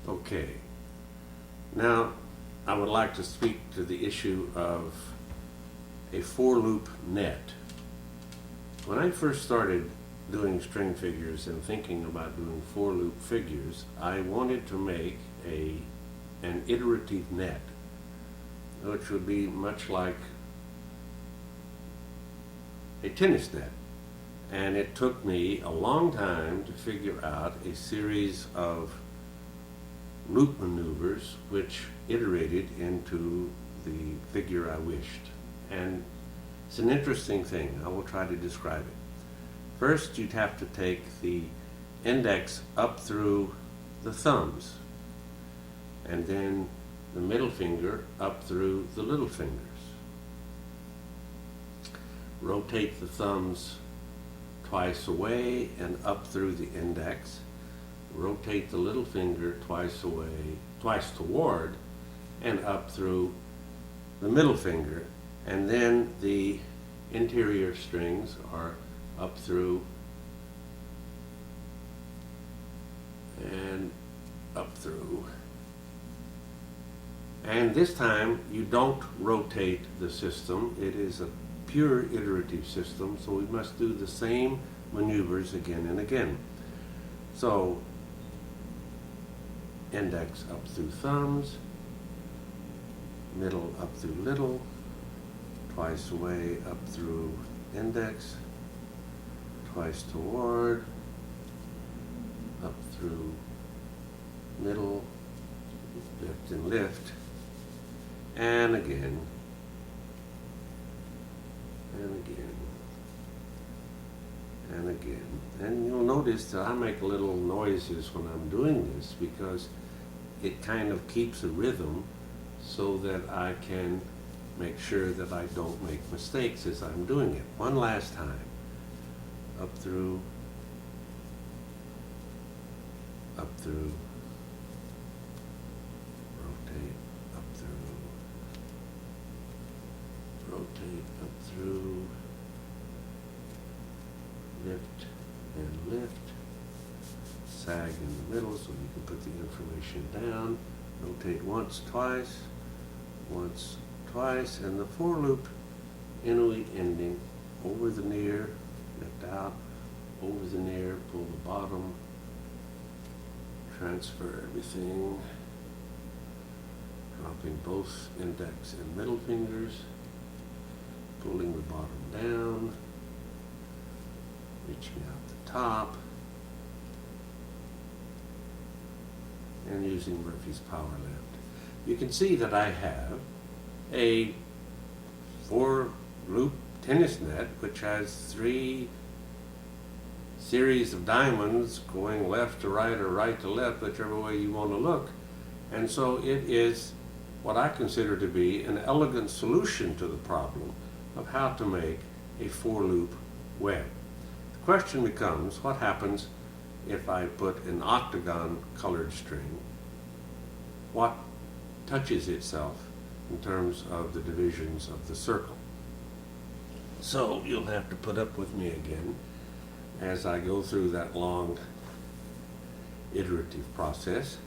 Okay, now I would like to speak to the issue of a for loop net. When I first started doing string figures and thinking about doing for loop figures, I wanted to make an iterative net, which would be much like a tennis net. And it took me a long time to figure out a series of loop maneuvers which iterated into the figure I wished. And it's an interesting thing. I will try to describe it. First, you'd have to take the index up through the thumbs, and then the middle finger up through the little fingers. Rotate the thumbs twice away and up through the index. Rotate the little finger twice away, twice toward, and up through the middle finger. And then the interior strings are up through and up through. And this time you don't rotate the system. It is a pure iterative system, so we must do the same maneuvers again and again. So index up through thumbs, middle up through little, twice away up through index, twice toward, up through middle, lift and lift, and again, and again, and again. And you'll notice that I make little noises when I'm doing this because it kind of keeps a rhythm so that I can make sure that I don't make mistakes as I'm doing it. One last time. Up through, rotate, up through, rotate, up through, lift and lift, sag in the middle so you can put the information down, rotate once, twice, and the for loop ending over the near, lift out, over the near, pull the bottom, transfer everything, dropping both index and middle fingers, pulling the bottom down, reaching out the top, and using Murphy's power lift. You can see that I have a for loop tennis net which has 3 series of diamonds going left to right or right to left, whichever way you want to look. And so it is what I consider to be an elegant solution to the problem of how to make a for loop web. The question becomes, what happens if I put an octagon colored string? What touches itself in terms of the divisions of the circle? So you'll have to put up with me again as I go through that long iterative process.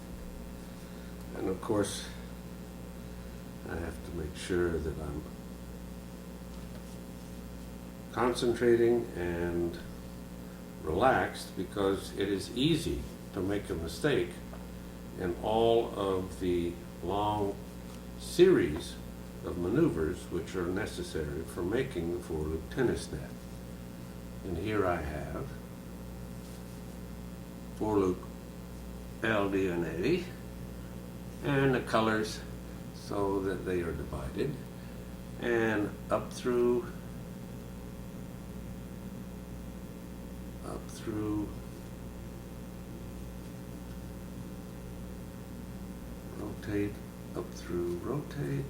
And of course, I have to make sure that I'm concentrating and relaxed, because it is easy to make a mistake in all of the long series of maneuvers which are necessary for making the for loop tennis net. And here I have for loop L, D, and A, and the colors so that they are divided, and up through, rotate, up through, rotate,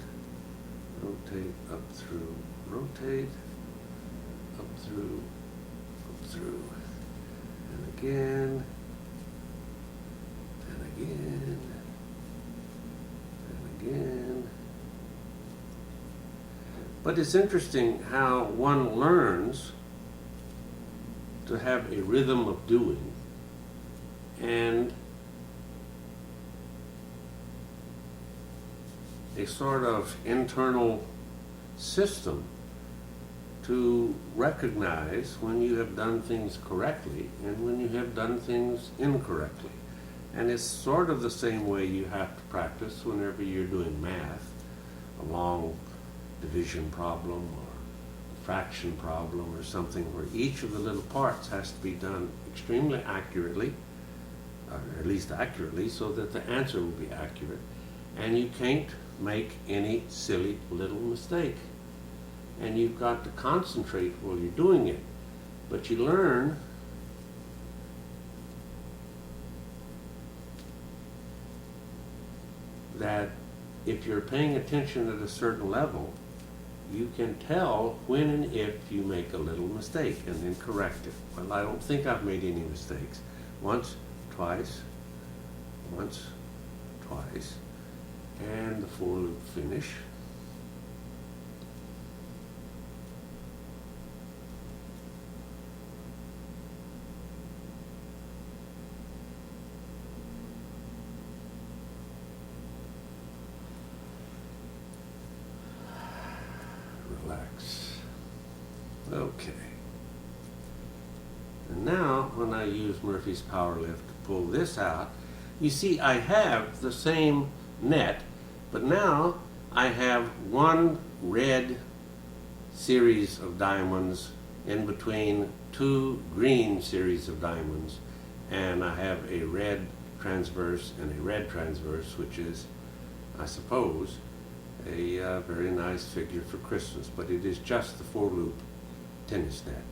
rotate, up through, rotate, up through, and again, and again, and again. But it's interesting how one learns to have a rhythm of doing and a sort of internal system to recognize when you have done things correctly and when you have done things incorrectly. And it's sort of the same way you have to practice whenever you're doing math, a long division problem or a fraction problem or something where each of the little parts has to be done extremely accurately, or at least accurately, so that the answer will be accurate. And you can't make any silly little mistake. And you've got to concentrate while you're doing it. But you learn that if you're paying attention at a certain level, you can tell when and if you make a little mistake and then correct it. Well, I don't think I've made any mistakes. Once, twice, and the for loop finish. Relax. Okay. And now, when I use Murphy's power lift to pull this out, you see I have the same net, but now I have one red series of diamonds in between two green series of diamonds, and I have a red transverse and a red transverse, which is, I suppose, a very nice figure for Christmas, but it is just the for loop tennis net.